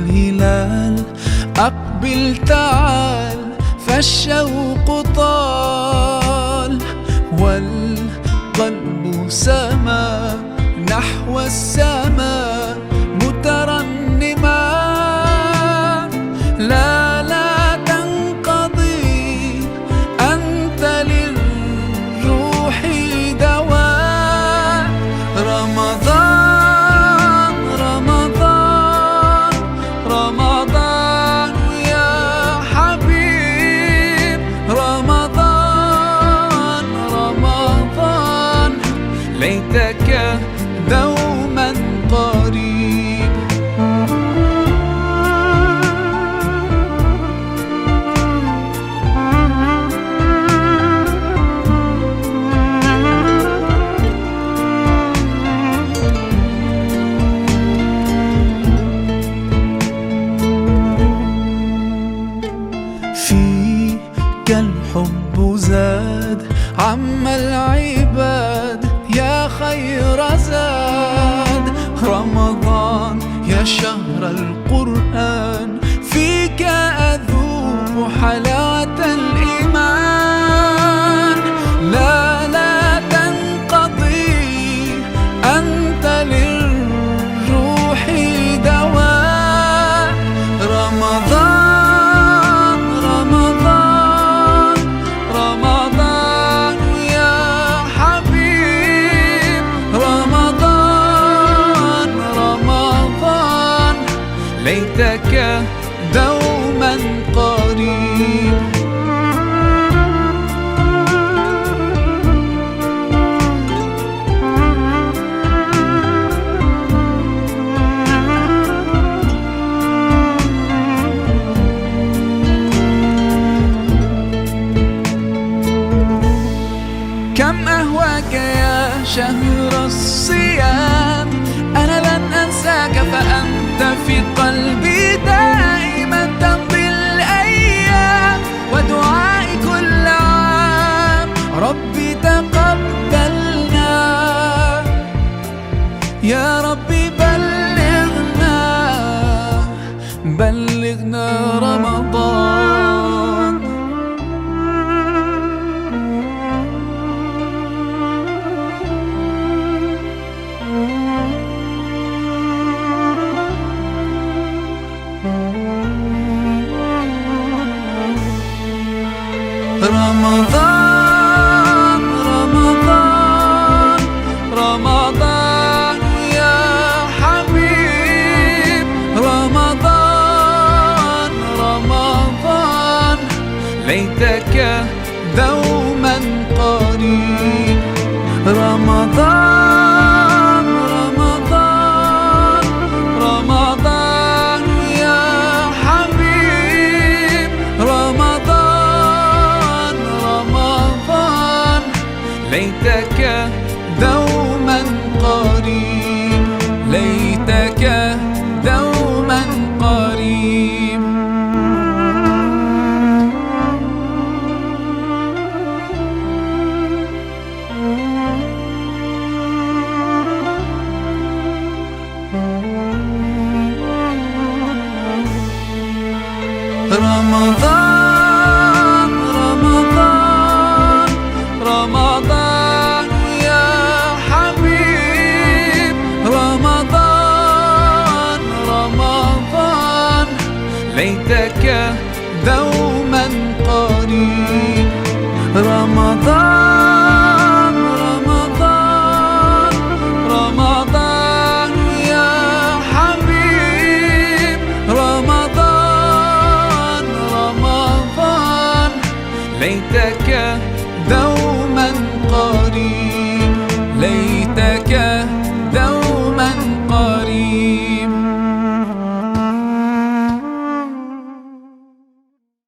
الهلال أقبل تعال فالشوق طال والقلب سما نحو السماء مترنما. لا تنقضي أنت للروح دواء. رمضان رمضان رمضان يا حبيب، رمضان رمضان ليتك دوما قريب. فيك الحب زاد عم العباد يا خير زاد. رمضان يا شهر القرآن فيك أذوق حلاوة الإيمان. لا تنقضي أنت للروح دواء. رمضان رمضان رمضان يا حبيب، رمضان رمضان ليتك دوما قريب. كم أهواك يا شهر الصيام، أنا لن أنساك فأنت في قلبي دائما. تمضي الأيام ودعائي كل عام، ربي تقبلنا يا ربي بلغنا رمضان. رمضان رمضان رمضان يا حبيب، رمضان رمضان ليتك دوما قريب. رمضان رمضان رمضان يا حبيب، رمضان رمضان ليتك دوما قريب، ليتك دوما قريب. رمضان رمضان رمضان يا حبيب، رمضان رمضان ليتك دوما قريب. رمضان رمضان رمضان يا حبيب، رمضان رمضان ليتك دوما قريب، ليتك